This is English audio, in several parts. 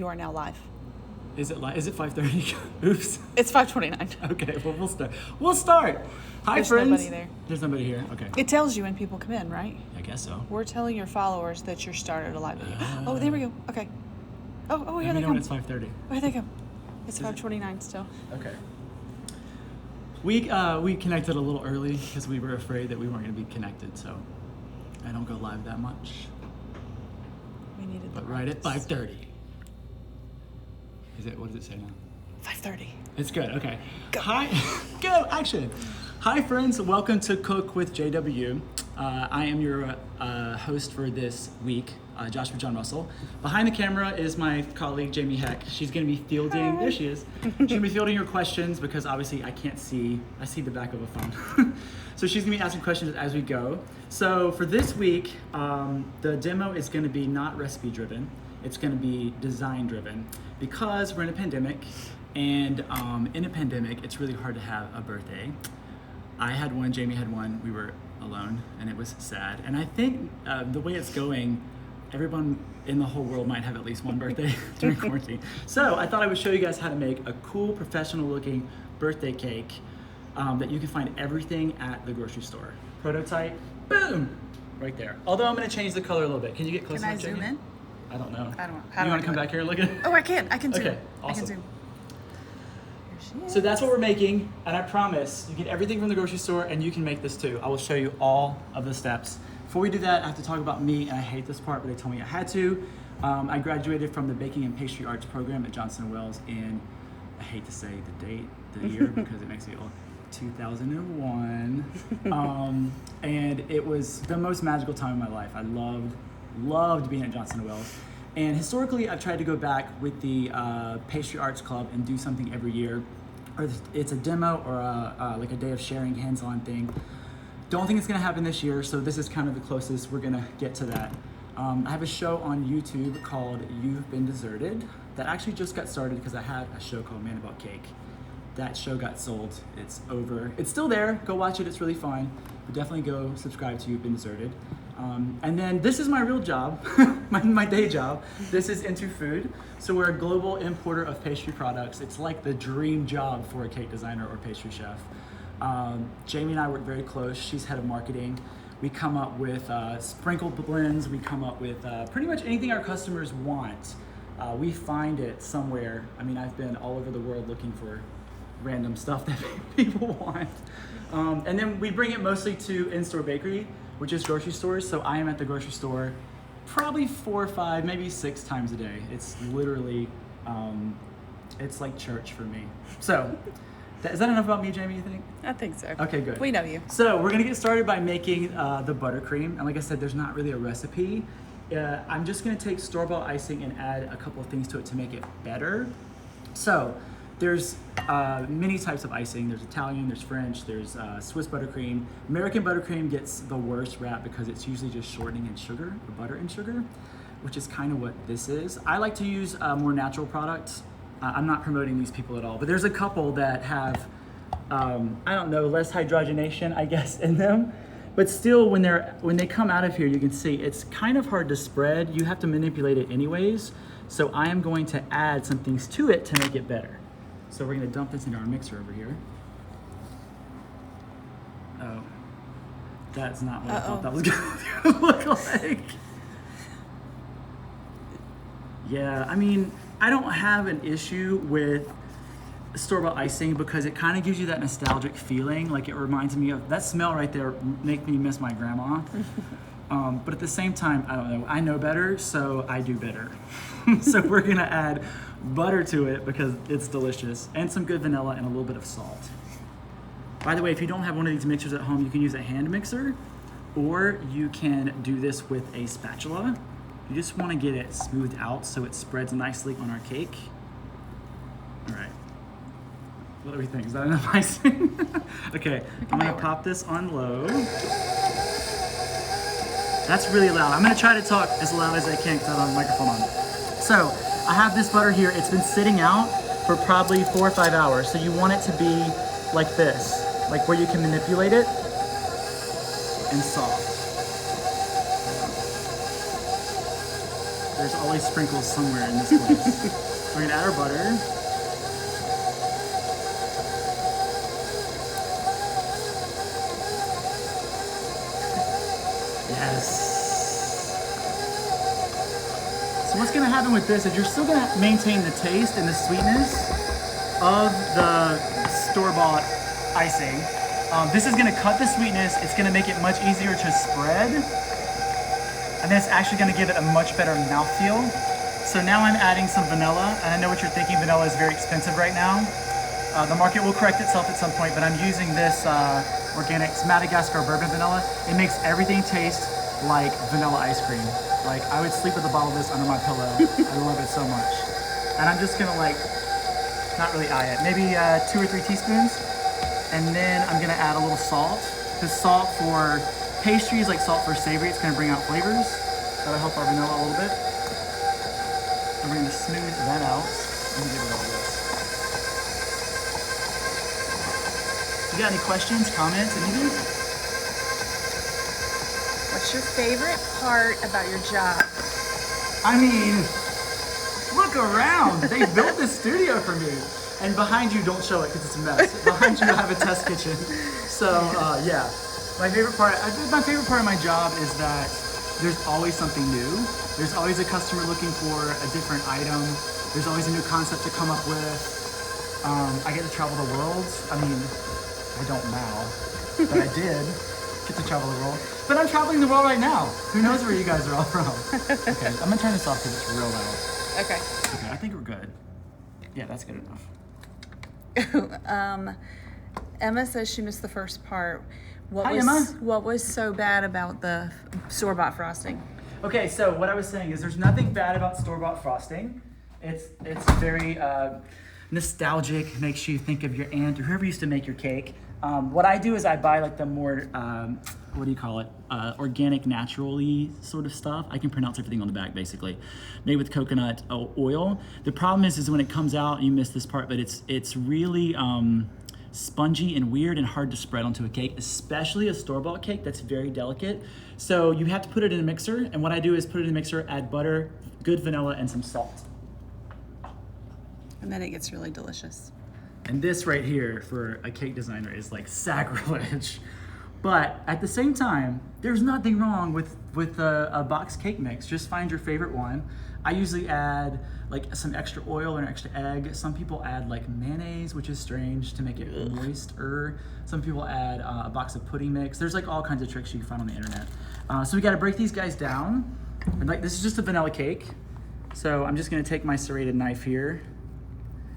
You are now live. Is it 5:30? Oops. It's 5:29. Okay, well, we'll start. Hi, There's friends. nobody there. There's nobody here. Okay. It tells you when people come in, right? I guess so. We're telling your followers that you're started a live video. Oh, there we go. Okay. Oh, here they know come. when it's 5:30. Oh, here they come. It's 5:29 still. Okay. We connected a little early because we were afraid that we weren't going to be connected, so I don't go live that much. We needed the But right at 5:30. What does it say now? 5:30. It's good. Okay. Go. Hi. Go. Action. Hi, friends. Welcome to Cook with JW. I am your host for this week, Joshua John Russell. Behind the camera is my colleague, Jamie Heck. She's going to be fielding, there she is. She's going to be fielding your questions because obviously I can't see, I see the back of a phone. So she's going to be asking questions as we go. So for this week, the demo is going to be not recipe driven. It's going to be design driven because we're in a pandemic, and in a pandemic, it's really hard to have a birthday. I had one, Jamie had one, we were alone, and it was sad. And I think the way it's going, everyone in the whole world might have at least one birthday during quarantine. So I thought I would show you guys how to make a cool, professional looking birthday cake that you can find everything at the grocery store. Prototype, boom, right there. Although I'm gonna change the color a little bit. Can you get closer? Can I zoom in? I don't know. I don't know. You want to come back here and look at it? Oh, I can. I can zoom. Okay, I can awesome. zoom. Here she is. So that's what we're making, and I promise you get everything from the grocery store, and you can make this too. I will show you all of the steps. Before we do that, I have to talk about me, and I hate this part, but they told me I had to. I graduated from the Baking and Pastry Arts program at Johnson & Wales in, I hate to say the date, the year, because it makes me old, 2001. And it was the most magical time of my life. I loved being at Johnson & Wales. And historically, I've tried to go back with the Pastry Arts Club and do something every year. Or it's a demo or like a day of sharing, hands-on thing. Don't think it's gonna happen this year, so this is kind of the closest we're gonna get to that. I have a show on YouTube called You've Been Deserted that actually just got started because I had a show called Man About Cake. That show got sold, it's over. It's still there, go watch it, it's really fun. But definitely go subscribe to You've Been Deserted. And then this is my real job, my day job. This is Into Food. So we're a global importer of pastry products. It's like the dream job for a cake designer or pastry chef. Jamie and I work very close. She's head of marketing. We come up with sprinkle blends. We come up with pretty much anything our customers want. We find it somewhere. I mean, I've been all over the world looking for random stuff that people want. And then we bring it mostly to in-store bakery, which is grocery stores. So I am at the grocery store probably 4 or 5, maybe 6 times a day. It's literally, it's like church for me. So, is that enough about me, Jamie, you think? I think so. Okay, good. We know you. So we're gonna get started by making the buttercream. And like I said, there's not really a recipe. I'm just gonna take store-bought icing and add a couple of things to it to make it better. So there's many types of icing. There's Italian, there's French, there's Swiss buttercream. American buttercream gets the worst rap because it's usually just shortening and sugar, or butter and sugar, which is kind of what this is. I like to use more natural products. I'm not promoting these people at all, but there's a couple that have, I don't know, less hydrogenation, I guess, in them. But still, when they come out of here, you can see it's kind of hard to spread. You have to manipulate it anyways. So I am going to add some things to it to make it better. So we're gonna dump this into our mixer over here. Oh, that's not what I thought that was gonna look like. Yeah, I mean, I don't have an issue with store-bought icing because it kind of gives you that nostalgic feeling. Like it reminds me of, that smell right there make me miss my grandma. But at the same time, I don't know, I know better, so I do better. So we're gonna add butter to it because it's delicious, and some good vanilla and a little bit of salt. By the way, if you don't have one of these mixers at home, you can use a hand mixer, or you can do this with a spatula. You just wanna get it smoothed out so it spreads nicely on our cake. All right, what do we think? Is that enough icing? Okay, I'm gonna pop this on low. That's really loud. I'm gonna try to talk as loud as I can because I don't have a microphone on. So, I have this butter here. It's been sitting out for probably 4 or 5 hours. So you want it to be like this, like where you can manipulate it and soft. There's always sprinkles somewhere in this place. We're gonna add our butter. Yes. So what's gonna happen with this is you're still gonna maintain the taste and the sweetness of the store-bought icing. This is gonna cut the sweetness. It's gonna make it much easier to spread. And then it's actually gonna give it a much better mouthfeel. So now I'm adding some vanilla, and I know what you're thinking, vanilla is very expensive right now. The market will correct itself at some point, but I'm using this organic Madagascar bourbon vanilla. It makes everything taste like vanilla ice cream. Like, I would sleep with a bottle of this under my pillow. I love it so much. And I'm just gonna like, not really eye it, maybe 2 or 3 teaspoons. And then I'm gonna add a little salt. Because salt for pastries, like salt for savory, it's gonna bring out flavors. That'll help our vanilla a little bit. And we're gonna smooth that out. Let me give it all this. You got any questions, comments, anything? What's your favorite part about your job? I mean, look around. They built this studio for me. And behind you, don't show it because it's a mess. Behind you, I have a test kitchen. So, yeah. My favorite part of my job is that there's always something new. There's always a customer looking for a different item. There's always a new concept to come up with. I get to travel the world. I mean, I don't now, but I did get to travel the world. But I'm traveling the world right now. Who knows where you guys are all from? Okay, I'm gonna turn this off because it's real loud. Okay. Okay, I think we're good. Yeah, that's good enough. Emma says she missed the first part. Hi, Emma. What was so bad about the store-bought frosting? Okay, so what I was saying is there's nothing bad about store-bought frosting. It's very nostalgic, makes you think of your aunt or whoever used to make your cake. What I do is I buy like the more, what do you call it? Organic, naturally sort of stuff. I can pronounce everything on the back basically. Made with coconut oil. The problem is when it comes out, you miss this part, but it's really spongy and weird and hard to spread onto a cake, especially a store-bought cake that's very delicate. So you have to put it in a mixer, and what I do is put it in a mixer, add butter, good vanilla, and some salt. And then it gets really delicious. And this right here for a cake designer is like sacrilege. But at the same time, there's nothing wrong with a box cake mix. Just find your favorite one. I usually add like some extra oil or an extra egg. Some people add like mayonnaise, which is strange to make it moister. Some people add a box of pudding mix. There's like all kinds of tricks you can find on the internet. So we gotta break these guys down. And like this is just a vanilla cake. So I'm just gonna take my serrated knife here.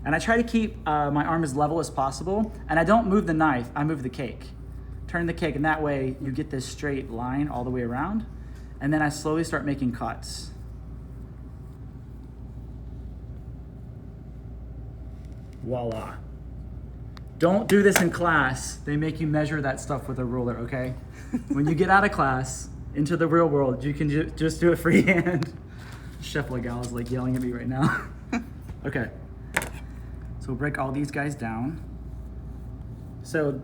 And I try to keep my arm as level as possible. And I don't move the knife, I move the cake. Turn the cake, and that way you get this straight line all the way around. And then I slowly start making cuts. Voila. Don't do this in class. They make you measure that stuff with a ruler, okay? When you get out of class, into the real world, you can just do it freehand. Chef Legal is like yelling at me right now. Okay. So we'll break all these guys down. So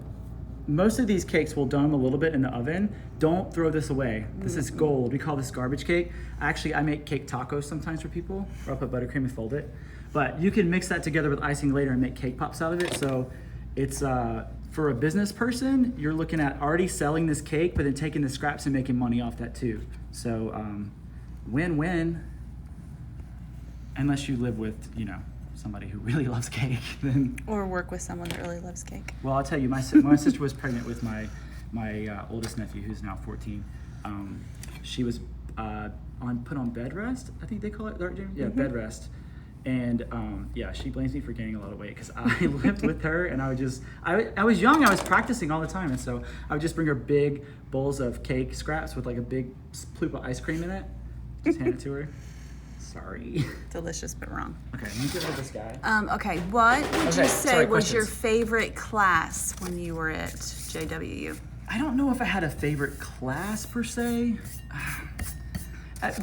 most of these cakes will dome a little bit in the oven. Don't throw this away. This is gold. We call this garbage cake. Actually, I make cake tacos sometimes for people, or I'll put buttercream and fold it. But you can mix that together with icing later and make cake pops out of it. So it's, for a business person, you're looking at already selling this cake, but then taking the scraps and making money off that too. So win-win, unless you live with, you know, somebody who really loves cake, then. Or work with someone that really loves cake. Well, I'll tell you, my sister was pregnant with my oldest nephew, who's now 14. She was put on bed rest, I think they call it, James? Yeah, bed rest. And yeah, she blames me for gaining a lot of weight because I lived with her, and I was young, I was practicing all the time, and so I would just bring her big bowls of cake scraps with like a big scoop of ice cream in it, just hand it to her. Sorry. Delicious but wrong. Okay, let me get rid of this guy. Okay, what would you say was your questions. favorite class when you were at JWU? I don't know if I had a favorite class per se.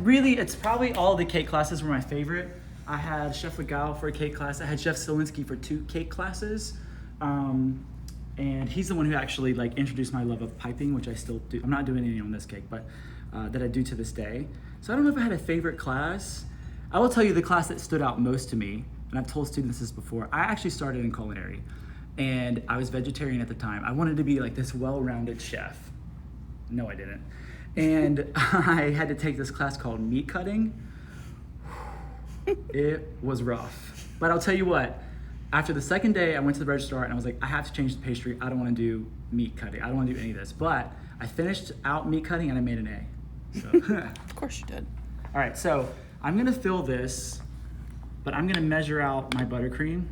Really, it's probably all the cake classes were my favorite. I had Chef Legal for a cake class. I had Chef Selinsky for 2 cake classes. And he's the one who actually like introduced my love of piping, which I still do. I'm not doing anything on this cake, but that I do to this day. So I don't know if I had a favorite class. I will tell you the class that stood out most to me, and I've told students this before, I actually started in culinary, and I was vegetarian at the time. I wanted to be like this well-rounded chef. No, I didn't. And I had to take this class called meat cutting. It was rough. But I'll tell you what, after the second day, I went to the registrar and I was like, I have to change the pastry. I don't want to do meat cutting. I don't want to do any of this. But I finished out meat cutting and I made an A. So. Of course you did. All right, so I'm going to fill this, but I'm going to measure out my buttercream.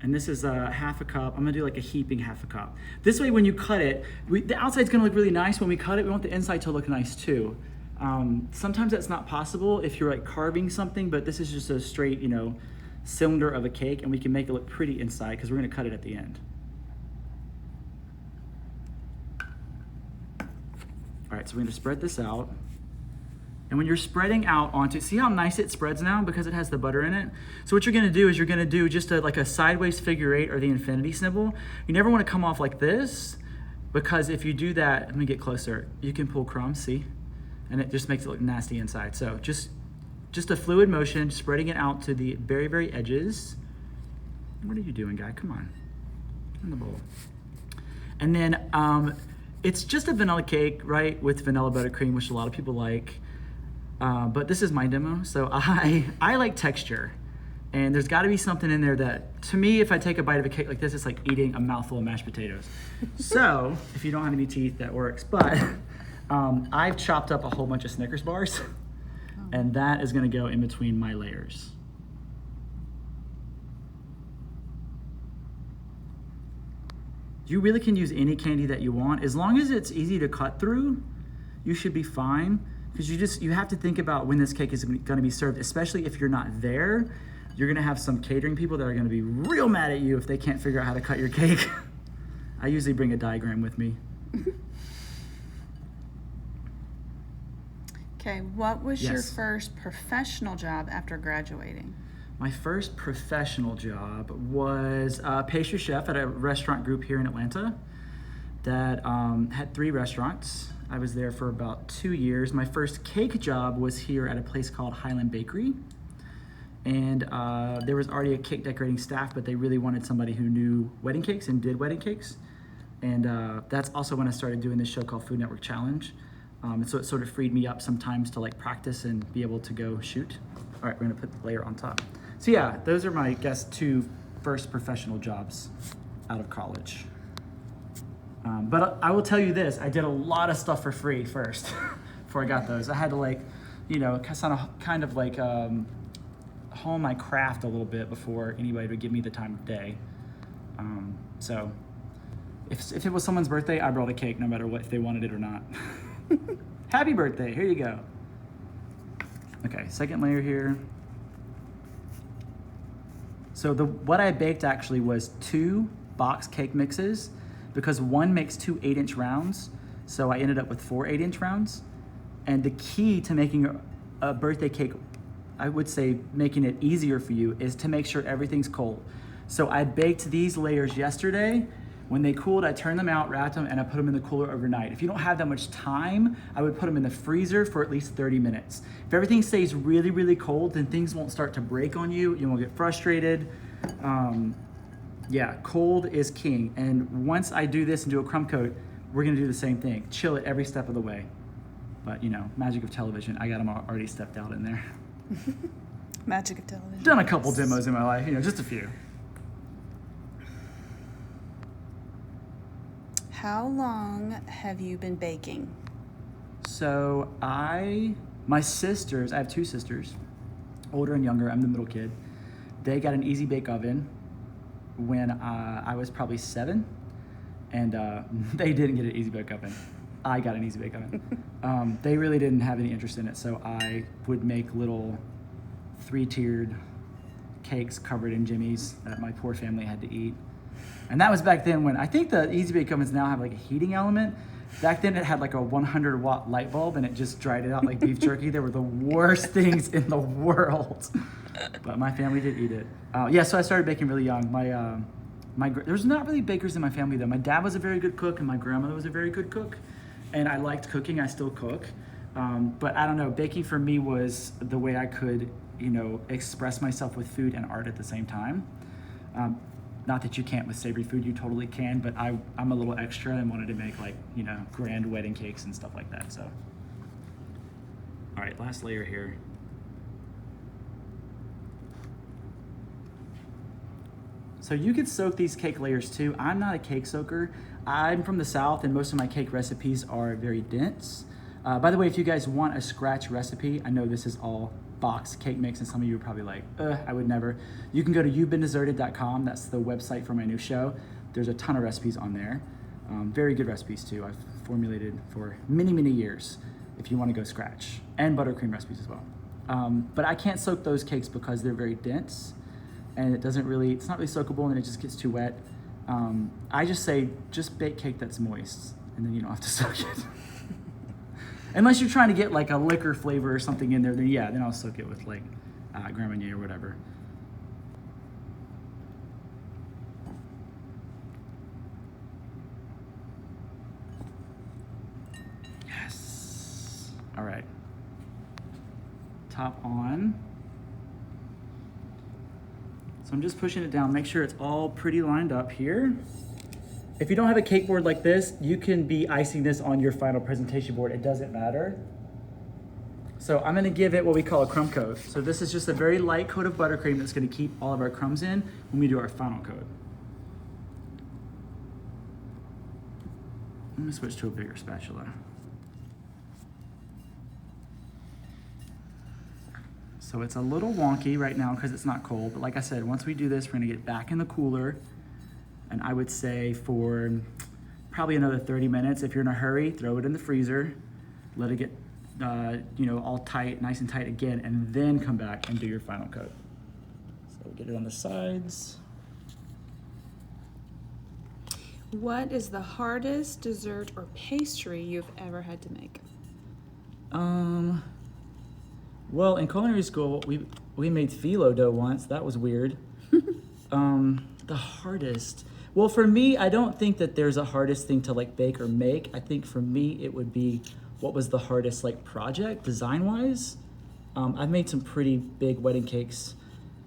And this is a half a cup. I'm gonna do like a heaping half a cup. This way when you cut it, the outside's gonna look really nice. When we cut it, we want the inside to look nice too. Sometimes that's not possible if you're like carving something, but this is just a straight, cylinder of a cake, and we can make it look pretty inside because we're gonna cut it at the end. All right, so we're gonna spread this out. And when you're spreading out onto, see how nice it spreads now because it has the butter in it? So what you're gonna do is you're gonna do just like a sideways figure eight or the infinity symbol. You never wanna come off like this because if you do that, let me get closer, you can pull crumbs, see? And it just makes it look nasty inside. So just a fluid motion, spreading it out to the very, very edges. What are you doing, guy? Come on, in the bowl. And then it's just a vanilla cake, right? With vanilla buttercream, which a lot of people like. But this is my demo, so I like texture. And there's gotta be something in there that, to me, if I take a bite of a cake like this, it's like eating a mouthful of mashed potatoes. So, if you don't have any teeth, that works. But I've chopped up a whole bunch of Snickers bars, and that is gonna go in between my layers. You really can use any candy that you want. As long as it's easy to cut through, you should be fine. Because you have to think about when this cake is going to be served, especially if you're not there. You're going to have some catering people that are going to be real mad at you if they can't figure out how to cut your cake. I usually bring a diagram with me. Okay, what was your Yes. first professional job after graduating? My first professional job was a pastry chef at a restaurant group here in Atlanta that had 3 restaurants. I was there for about 2 years. My first cake job was here at a place called Highland Bakery. And there was already a cake decorating staff, but they really wanted somebody who knew wedding cakes and did wedding cakes. And that's also when I started doing this show called Food Network Challenge. And so it sort of freed me up sometimes to like practice and be able to go shoot. All right, we're gonna put the layer on top. So yeah, those are my, I guess, 2 first professional jobs out of college. But I will tell you this, I did a lot of stuff for free first before I got those. I had to like, kind of like hone my craft a little bit before anybody would give me the time of day. So if it was someone's birthday, I brought a cake no matter what, if they wanted it or not. Happy birthday, here you go. Okay, second layer here. So what I baked actually was 2 box cake mixes because one makes 2 8-inch rounds. So I ended up with 4 8-inch rounds. And the key to making a birthday cake, I would say making it easier for you, is to make sure everything's cold. So I baked these layers yesterday. When they cooled, I turned them out, wrapped them, and I put them in the cooler overnight. If you don't have that much time, I would put them in the freezer for at least 30 minutes. If everything stays really, really cold, then things won't start to break on you. You won't get frustrated. Yeah, cold is king. And once I do this and do a crumb coat, we're gonna do the same thing. Chill it every step of the way. But magic of television, I got them already stepped out in there. Magic of television. Done a couple demos in my life, just a few. How long have you been baking? So my sisters, I have 2 sisters, older and younger, I'm the middle kid. They got an easy bake oven when I was probably 7, and they didn't get an easy bake oven. I got an easy bake oven. They really didn't have any interest in it, so I would make little 3-tiered cakes covered in jimmies that my poor family had to eat. And that was back then when, I think the easy bake ovens now have like a heating element. Back then it had like a 100-watt light bulb and it just dried it out like beef jerky. They were the worst things in the world. But my family did eat it. Yeah, so I started baking really young. There's not really bakers in my family though. My dad was a very good cook and my grandmother was a very good cook. And I liked cooking, I still cook. But I don't know, baking for me was the way I could, you know, express myself with food and art at the same time. Not that you can't with savory food, you totally can, but I'm a little extra and wanted to make like, you know, grand wedding cakes and stuff like that, so. All right, last layer here. So you could soak these cake layers too. I'm not a cake soaker. I'm from the South and most of my cake recipes are very dense. By the way, if you guys want a scratch recipe, I know this is all box cake mix and some of you are probably like, I would never. You can go to you'vebeendeserted.com. That's the website for my new show. There's a ton of recipes on there. Very good recipes too. I've formulated for many, many years if you want to go scratch, and buttercream recipes as well. But I can't soak those cakes because they're very dense and it's not really soakable and it just gets too wet. I just say, just bake cake that's moist and then you don't have to soak it. Unless you're trying to get like a liquor flavor or something in there, then yeah, then I'll soak it with like Grand Marnier or whatever. Yes. All right. Top on. So I'm just pushing it down. Make sure it's all pretty lined up here. If you don't have a cake board like this, you can be icing this on your final presentation board. It doesn't matter. So I'm gonna give it what we call a crumb coat. So this is just a very light coat of buttercream that's gonna keep all of our crumbs in when we do our final coat. I'm gonna switch to a bigger spatula. So it's a little wonky right now because it's not cold, but like I said, once we do this, we're gonna get back in the cooler. And I would say for probably another 30 minutes. If you're in a hurry, throw it in the freezer, let it get you know, all tight, nice and tight again, and then come back and do your final coat. So we'll get it on the sides. What is the hardest dessert or pastry you've ever had to make? Well, in culinary school, we made phyllo dough once. That was weird. The hardest. Well, for me, I don't think that there's a hardest thing to like bake or make. I think for me, it would be what was the hardest like project design-wise. I've made some pretty big wedding cakes.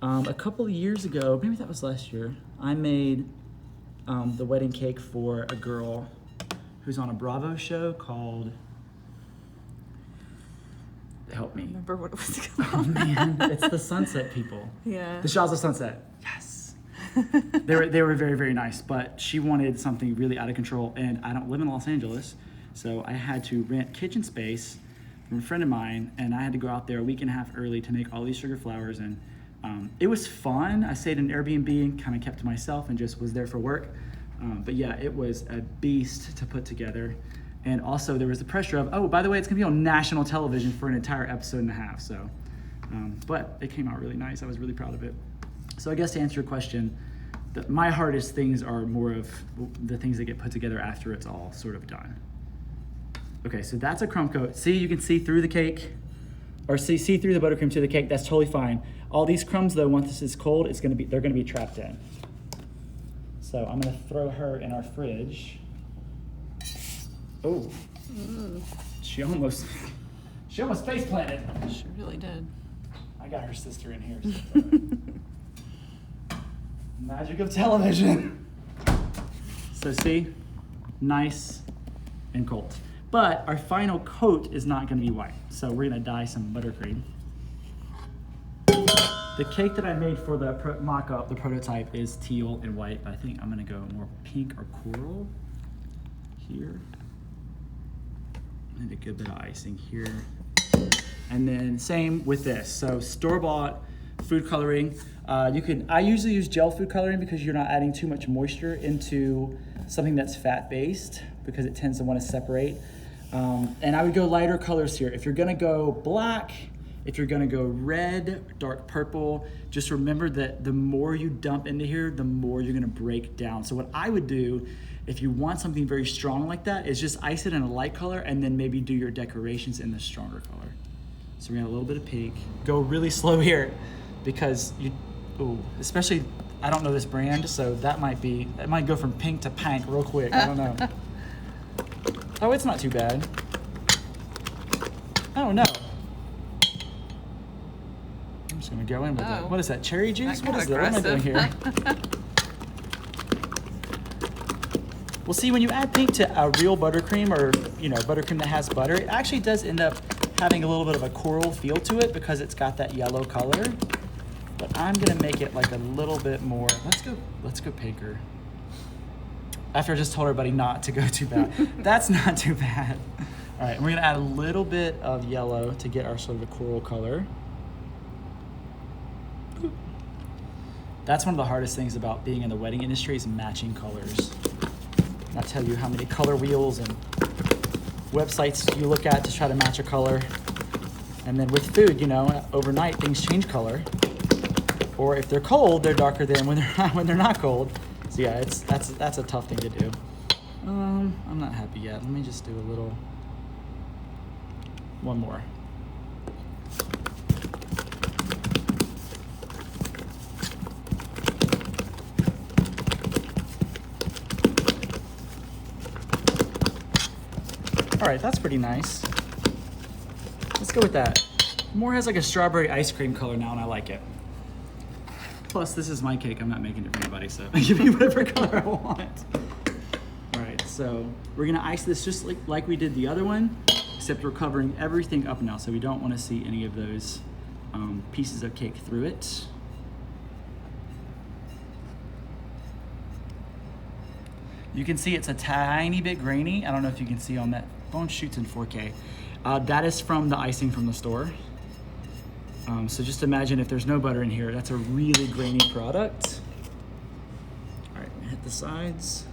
A couple of years ago, maybe that was last year, I made the wedding cake for a girl who's on a Bravo show called, help me. I remember what it was called. Oh man, it's the Sunset people. Yeah. The Shahs of Sunset. Yes. They were very, very nice, but she wanted something really out of control, and I don't live in Los Angeles, so I had to rent kitchen space from a friend of mine, and I had to go out there a week and a half early to make all these sugar flowers, and it was fun. I stayed in Airbnb and kind of kept to myself and just was there for work, but yeah, it was a beast to put together, and also there was the pressure of, oh, by the way, it's gonna be on national television for an entire episode and a half, so, but it came out really nice. I was really proud of it. So I guess to answer your question, my hardest things are more of the things that get put together after it's all sort of done. Okay, so that's a crumb coat. See, you can see through the cake, or see through the buttercream to the cake. That's totally fine. All these crumbs though, once this is cold, they're gonna be trapped in. So I'm gonna throw her in our fridge. Oh, she almost face planted. She really did. I got her sister in here. So magic of television. So see, nice and cold. But our final coat is not gonna be white. So we're gonna dye some buttercream. The cake that I made for the mock-up, the prototype, is teal and white, but I think I'm gonna go more pink or coral here. And a good bit of icing here. And then same with this. So store-bought food coloring. I usually use gel food coloring because you're not adding too much moisture into something that's fat-based because it tends to want to separate. And I would go lighter colors here. If you're gonna go black, if you're gonna go red, dark purple, just remember that the more you dump into here, the more you're gonna break down. So what I would do, if you want something very strong like that, is just ice it in a light color and then maybe do your decorations in the stronger color. So we're gonna have a little bit of pink. Go really slow here because especially, I don't know this brand, so that might go from pink to pank real quick, I don't know. Oh, it's not too bad. Oh no. I'm just gonna go in with it. Oh. What is that, cherry juice? That What is got that? What am I doing here? Well, see, when you add pink to a real buttercream or, you know, buttercream that has butter, it actually does end up having a little bit of a coral feel to it because it's got that yellow color. But I'm gonna make it like a little bit more, let's go pinker. After I just told everybody not to go too bad. That's not too bad. All right, and we're gonna add a little bit of yellow to get our sort of a coral color. That's one of the hardest things about being in the wedding industry is matching colors. I'll tell you how many color wheels and websites you look at to try to match a color. And then with food, you know, overnight things change color. Or if they're cold, they're darker than when they're not cold. So yeah, that's a tough thing to do. I'm not happy yet. Let me just do a little, one more. All right, that's pretty nice. Let's go with that. More has like a strawberry ice cream color now, and I like it. Plus, this is my cake. I'm not making it for anybody, so give me whatever color I want. All right, so we're gonna ice this just like we did the other one, except we're covering everything up now, so we don't want to see any of those pieces of cake through it. You can see it's a tiny bit grainy. I don't know if you can see on that. Phone shoots in 4K. That is from the icing from the store. So just imagine if there's no butter in here, that's a really grainy product. All right, hit the sides.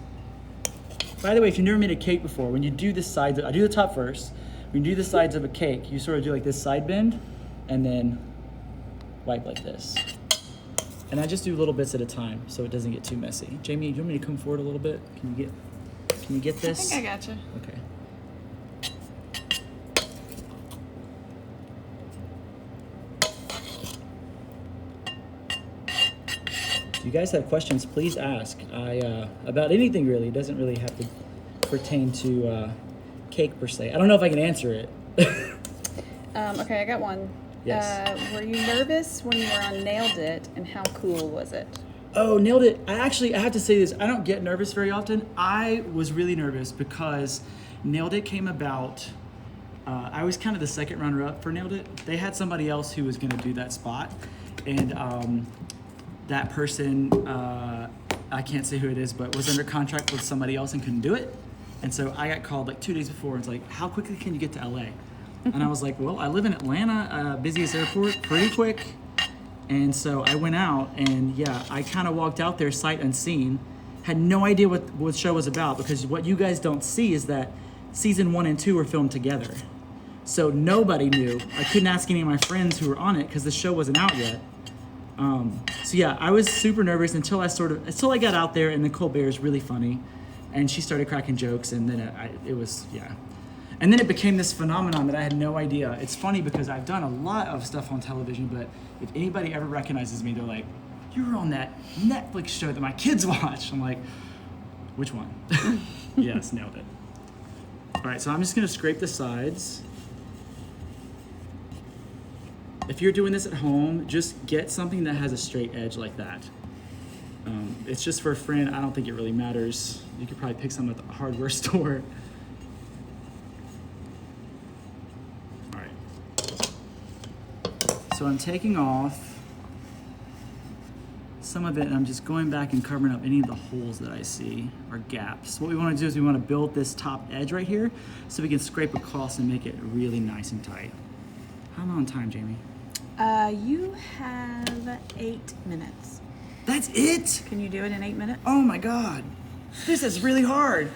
By the way, if you've never made a cake before, when you do the sides, I do the top first. When you do the sides of a cake, you sort of do like this side bend and then wipe like this. And I just do little bits at a time so it doesn't get too messy. Jamie, do you want me to come forward a little bit? Can you get this? I think I gotcha. Okay. If you guys have questions, please ask. About anything really. It doesn't really have to pertain to cake per se. I don't know if I can answer it. Okay, I got one. Yes. Were you nervous when you were on Nailed It, and how cool was it? Oh, Nailed It. I have to say this. I don't get nervous very often. I was really nervous because Nailed It came about. I was kind of the second runner-up for Nailed It. They had somebody else who was going to do that spot. And that person, I can't say who it is, but was under contract with somebody else and couldn't do it. And so I got called like 2 days before. It's like, how quickly can you get to LA? And I was like, well, I live in Atlanta, busiest airport, pretty quick. And so I went out and yeah, I kind of walked out there sight unseen, had no idea what the show was about, because what you guys don't see is that season 1 and 2 were filmed together. So nobody knew. I couldn't ask any of my friends who were on it because the show wasn't out yet. So yeah, I was super nervous until I got out there, and Nicole Bear is really funny, and she started cracking jokes, and then it was. And then it became this phenomenon that I had no idea. It's funny because I've done a lot of stuff on television, but if anybody ever recognizes me, they're like, you were on that Netflix show that my kids watch. I'm like, which one? Yes, nailed it. All right, so I'm just gonna scrape the sides. If you're doing this at home, just get something that has a straight edge like that. It's just for a friend. I don't think it really matters. You could probably pick some at the hardware store. All right. So I'm taking off some of it, and I'm just going back and covering up any of the holes that I see or gaps. What we want to do is we want to build this top edge right here so we can scrape across and make it really nice and tight. How am I on time, Jamie? You have 8 minutes. That's it? Can you do it in 8 minutes? Oh my God. This is really hard.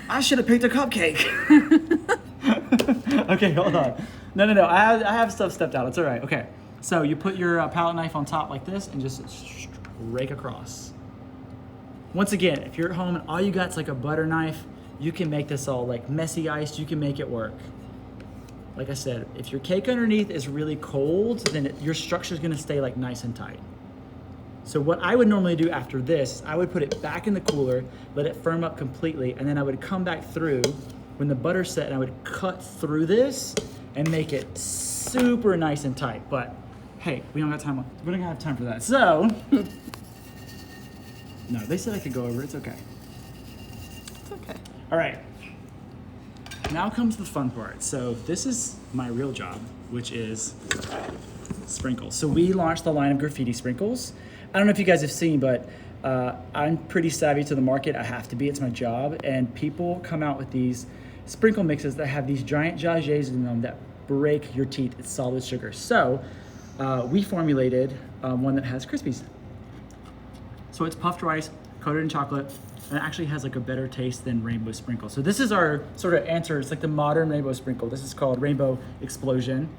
I should have picked a cupcake. Okay, hold on. No. I have stuff stepped out. It's all right. Okay. So you put your palette knife on top like this and just rake across. Once again, if you're at home and all you got's like a butter knife, you can make this all like messy iced. You can make it work. Like I said, if your cake underneath is really cold, then your structure is going to stay like nice and tight. So what I would normally do after this, I would put it back in the cooler, let it firm up completely, and then I would come back through when the butter's set, and I would cut through this and make it super nice and tight. But hey, we don't got time. We don't have time for that. So, no, they said I could go over. It's okay. It's okay. All right. Now comes the fun part. So this is my real job, which is sprinkles. So we launched the line of Graffiti Sprinkles. I don't know if you guys have seen, but I'm pretty savvy to the market. I have to be. It's my job. And people come out with these sprinkle mixes that have these giant jages in them that break your teeth. It's solid sugar. So we formulated one that has Krispies. So it's puffed rice, coated in chocolate, and it actually has like a better taste than Rainbow Sprinkle. So this is our sort of answer. It's like the modern Rainbow Sprinkle. This is called Rainbow Explosion,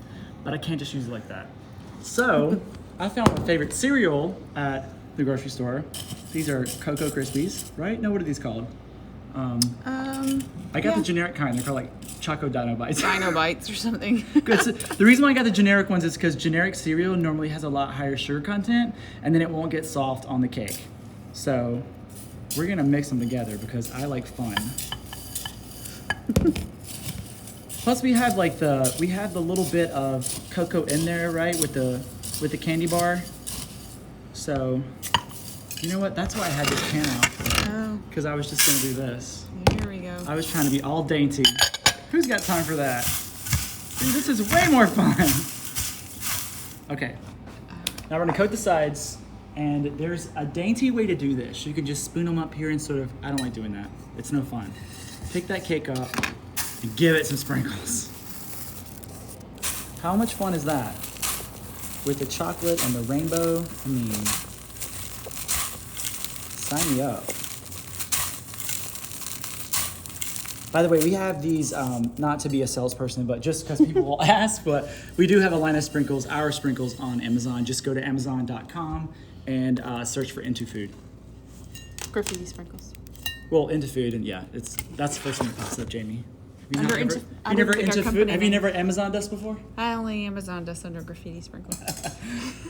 but I can't just use it like that. So I found my favorite cereal at the grocery store. These are Cocoa Krispies, right? No, what are these called? I got the generic kind. They're called like Choco Dino Bites. Dino Bites or something. Good. So the reason why I got the generic ones is because generic cereal normally has a lot higher sugar content, and then it won't get soft on the cake. So we're gonna mix them together because I like fun. Plus we have like the little bit of cocoa in there, right, with the candy bar. So you know what? That's why I had this can out. Oh, Because I was just gonna do this. here we go. I was trying to be all dainty. Who's got time for that? Dude, this is way more fun. Okay. Now we're gonna coat the sides, and there's a dainty way to do this. You can just spoon them up here and sort of, I don't like doing that. It's no fun. Pick that cake up and give it some sprinkles. How much fun is that? With the chocolate and the rainbow, I mean, sign me up. By the way, we have these, not to be a salesperson, but just because people will ask, but we do have a line of sprinkles, our sprinkles, on Amazon. Just go to amazon.com and search for Into Food. Graffiti Sprinkles. Well, Into Food, and yeah, that's the first thing that pops up, Jamie. Have Under you Into- never, I you don't never think our Into Food? company Have you name. never Amazoned us before? I only Amazon us under Graffiti Sprinkles.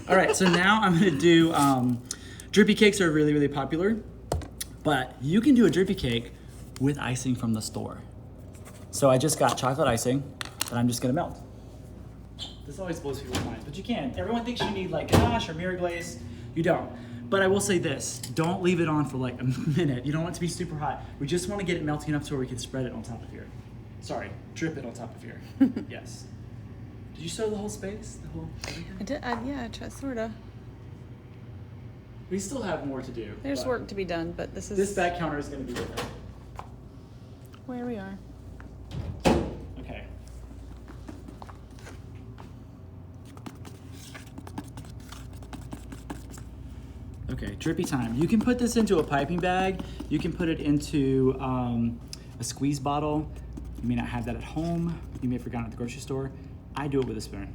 All right, so now I'm gonna do, drippy cakes are really, really popular, but you can do a drippy cake with icing from the store. So I just got chocolate icing that I'm just gonna melt. This always blows people's minds, but you can. Everyone thinks you need like ganache or mirror glaze. You don't. But I will say this, don't leave it on for like a minute. You don't want it to be super hot. We just wanna get it melting enough to where we can spread it on top of here. Sorry, drip it on top of here. Yes. Did you show the whole space? The whole everything? I did, yeah, sorta. We still have more to do. There's but work to be done, but this is This back counter is gonna be different. where we are. Okay. Okay, drippy time. You can put this into a piping bag. You can put it into a squeeze bottle. You may not have that at home. You may have forgotten at the grocery store. I do it with a spoon.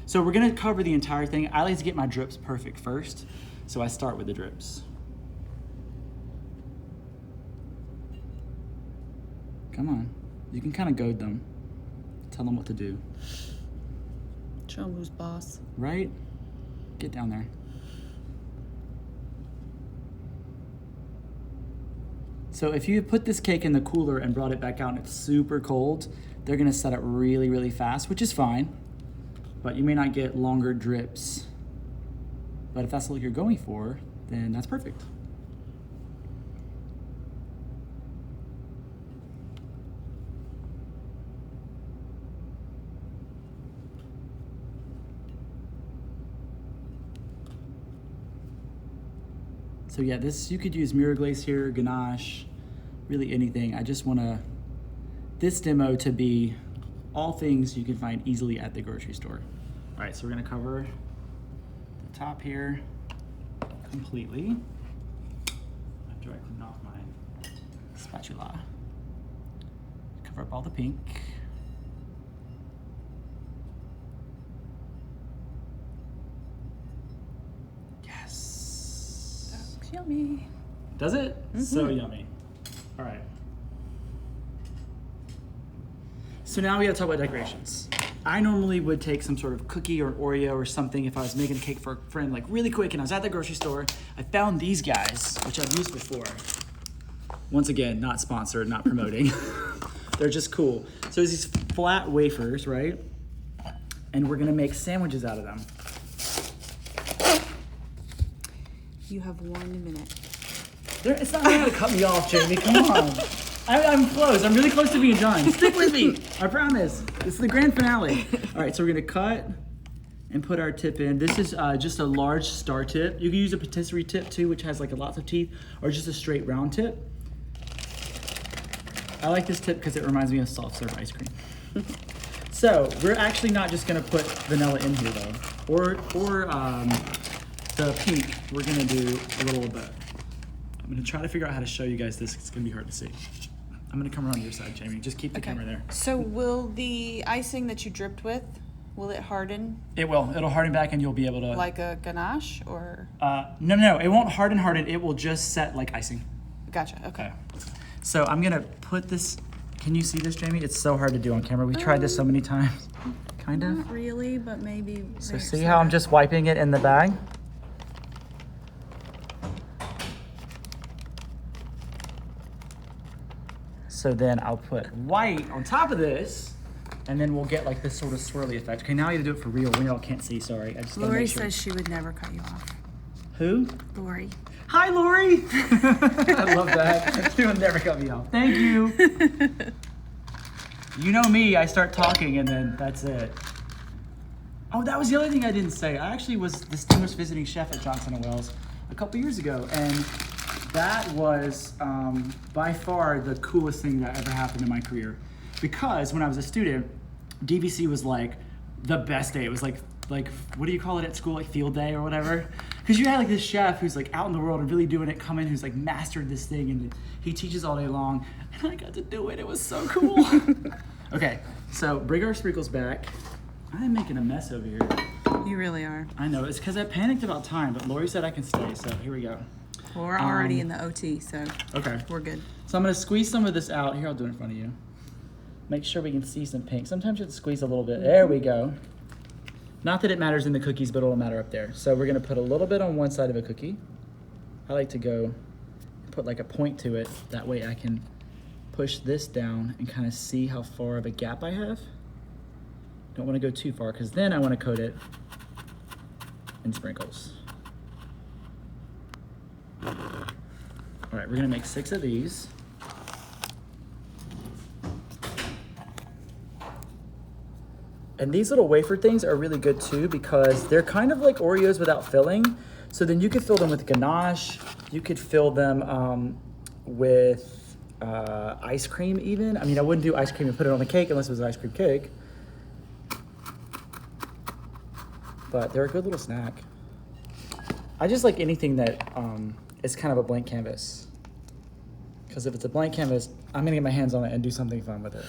So we're gonna cover the entire thing. I like to get my drips perfect first, so I start with the drips. Come on. You can kind of goad them. Tell them what to do. Show 'em who's boss. Right? Get down there. So if you put this cake in the cooler and brought it back out and it's super cold, they're gonna set up really, really fast, which is fine. But you may not get longer drips. But if that's what you're going for, then that's perfect. So yeah, this, you could use mirror glaze here, ganache, really anything. I just want this demo to be all things you can find easily at the grocery store. All right, so we're gonna cover the top here completely. After I clean off my spatula. Cover up all the pink. Yummy. Does it? So yummy. All right. So now we gotta talk about decorations. I normally would take some sort of cookie or Oreo or something if I was making a cake for a friend, like really quick, and I was at the grocery store. I found these guys, which I've used before. Once again, not sponsored, not promoting. They're just cool. So there's these flat wafers, right? and we're gonna make sandwiches out of them. You have 1 minute. It's not gonna cut me off, Jamie. Come on. I'm close. I'm really close to being done. Stick with me. I promise. It's the grand finale. All right, so we're gonna cut and put our tip in. This is just a large star tip. You can use a patisserie tip too, which has like lots of teeth, or just a straight round tip. I like this tip because it reminds me of soft serve ice cream. So we're actually not just gonna put vanilla in here though, or the pink. We're gonna do a little of both. I'm gonna try to figure out how to show you guys this. It's gonna be hard to see. I'm gonna come around your side, Jamie. Just keep the camera there. So will the icing that you dripped with, will it harden? It will. It'll harden back and you'll be able to... Like a ganache or? No. It won't harden. It will just set like icing. Gotcha, okay. So I'm gonna put this... Can you see this, Jamie? It's so hard to do on camera. We tried this so many times. Kind of. Not really, but maybe. So see how I'm just wiping it in the bag? So then I'll put white on top of this, and then we'll get like this sort of swirly effect. Okay, now I gotta do it for real. We all can't see, sorry. I just gotta Lori make sure. says she would never cut you off. Who? Lori. Hi, Lori. I love that. She will never cut me off. Thank you. You know me, I start talking and then that's it. Oh, that was the other thing I didn't say. I actually was distinguished visiting chef at Johnson & Wales a couple years ago, and that was by far the coolest thing that ever happened in my career. Because when I was a student, DVC was like the best day. It was like what do you call it at school, like field day or whatever? Because you had like this chef who's like out in the world and really doing it, come in, who's like mastered this thing, and he teaches all day long, and I got to do it. It was so cool. Okay, so bring our sprinkles back. I'm making a mess over here. You really are. I know, it's because I panicked about time, but Lori said I can stay, so here we go. Well, we're already in the OT, so okay, we're good. So I'm gonna squeeze some of this out. Here, I'll do it in front of you. Make sure we can see some pink. Sometimes you have to squeeze a little bit. There we go. Not that it matters in the cookies, but it'll matter up there. So we're gonna put a little bit on one side of a cookie. I like to go put like a point to it. That way I can push this down and kind of see how far of a gap I have. Don't want to go too far because then I want to coat it in sprinkles. All right, we're gonna make 6 of these. And these little wafer things are really good too because they're kind of like Oreos without filling. So then you could fill them with ganache. You could fill them with ice cream even. I mean, I wouldn't do ice cream and put it on the cake unless it was an ice cream cake. But they're a good little snack. I just like anything that is kind of a blank canvas. Because if it's a blank canvas, I'm gonna get my hands on it and do something fun with it.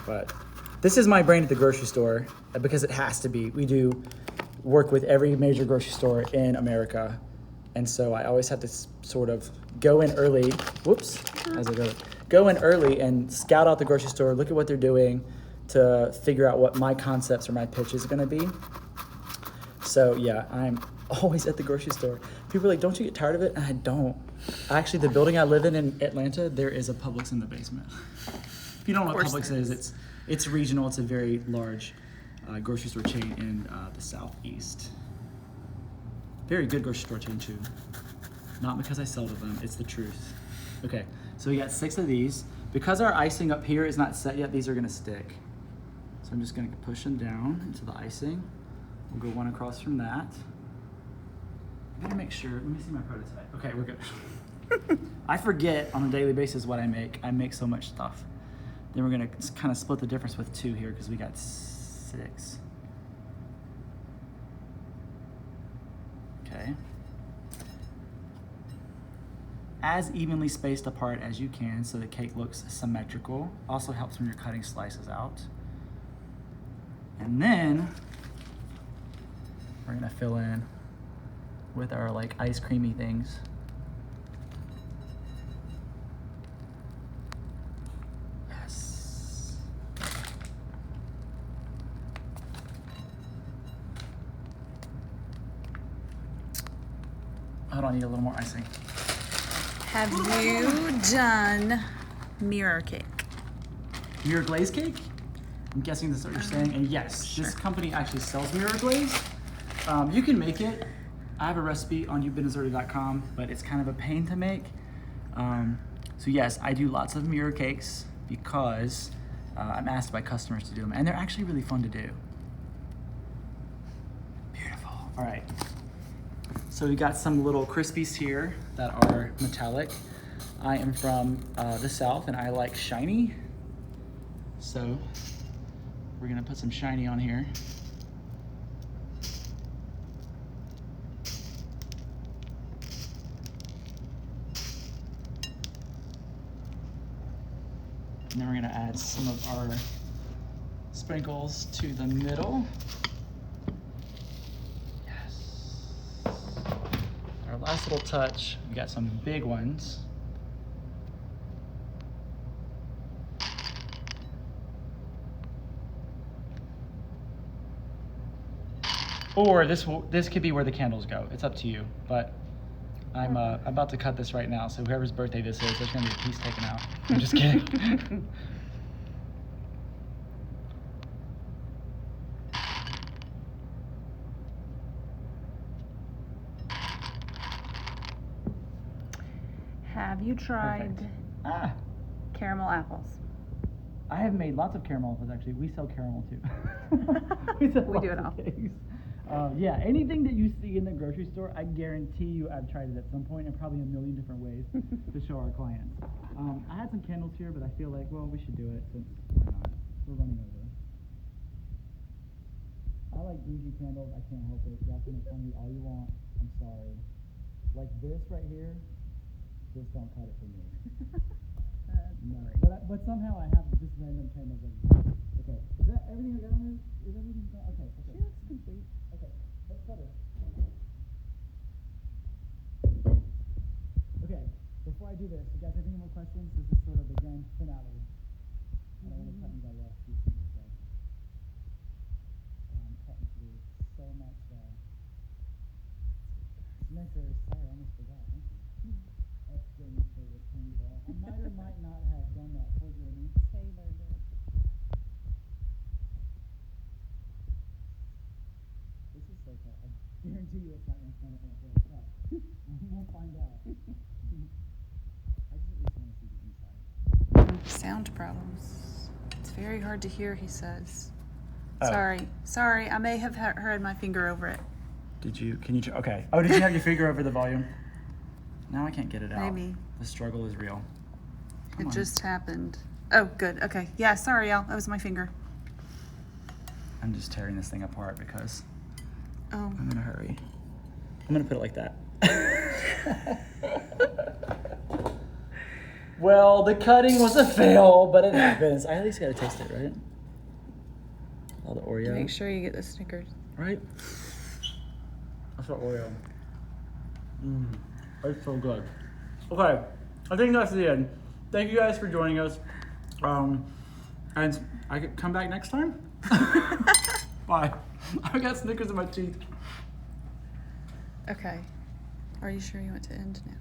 But this is my brain at the grocery store because it has to be. We do work with every major grocery store in America. And so I always have to sort of go in early, whoops, as I go in early and scout out the grocery store, look at what they're doing to figure out what my concepts or my pitch is gonna be. So yeah, I'm always at the grocery store. People are like, don't you get tired of it? And I don't. Actually, the building I live in Atlanta, there is a Publix in the basement. If you don't know what Publix is, it's regional. It's a very large grocery store chain in the southeast. Very good grocery store chain too. Not because I sell to them, it's the truth. Okay, so we got 6 of these. Because our icing up here is not set yet, these are gonna stick. So I'm just gonna push them down into the icing. We'll go one across from that. I gotta make sure, let me see my prototype. Okay, we're good. I forget on a daily basis what I make. I make so much stuff. Then we're gonna kind of split the difference with 2 here because we got 6. Okay. As evenly spaced apart as you can so the cake looks symmetrical. Also helps when you're cutting slices out. And then we're gonna fill in with our like ice creamy things. Yes. Hold on, I need a little more icing. Have you done mirror cake? Mirror glaze cake? I'm guessing that's what you're saying. And yes, this company actually sells mirror glaze. You can make it. I have a recipe on you'vebeendeserted.com, but it's kind of a pain to make. So yes, I do lots of mirror cakes because I'm asked by customers to do them, and they're actually really fun to do. Beautiful. All right. So we got some little Crispies here that are metallic. I am from the South, and I like shiny. So we're gonna put some shiny on here. And then we're gonna add some of our sprinkles to the middle. Yes. Our last little touch, we got some big ones. Or this could be where the candles go. It's up to you, but I'm about to cut this right now, so whoever's birthday this is, there's gonna be a piece taken out. I'm just kidding. Have you tried Ah, caramel apples? I have made lots of caramel apples actually. We sell caramel too. We sell do lots it of all. cakes. Yeah, anything that you see in the grocery store, I guarantee you I've tried it at some point, and probably a million different ways to show our clients. I had some candles here, but I feel like, well, we should do it since why not? We're running over. I like bougie candles. I can't help it. Y'all can make fun of me all you want. I'm sorry. Like this right here, just don't cut it for me. No, but somehow I have just random candles like this. Okay, is that everything I got on there? Is everything done? Okay, okay. She looks complete. Okay, let's cut her. Okay, before I do this, you guys have any more questions? This is sort of the grand finale. I don't want to cut anybody off too soon, so I'm cutting through so much. Snickers, sorry, I almost forgot. Thank you. That's Jamie's favorite candy bar. I might or might not have done that for Jamie. Taylor did. This is so tough. I guarantee you it's not going to stand up on a cut. We'll find out. I just at least want to see the inside. Sound problems. It's very hard to hear, he says. Oh. Sorry, I may have heard my finger over it. Did you, okay. Oh, did you have your finger over the volume? Now I can't get it out. Maybe. The struggle is real. Come It on. just happened. Oh, good. Okay. Yeah, sorry, y'all. That was my finger. I'm just tearing this thing apart because Oh. I'm in a hurry. I'm going to put it like that. Well, the cutting was a fail, but it happens. I at least got to taste it, right? All the Oreo. Make sure you get the Snickers. Right? That's what Oreo. It's so good. Okay, I think that's the end. Thank you guys for joining us. And I could come back next time? Bye. I got Snickers in my teeth. Okay. Are you sure you want to end now?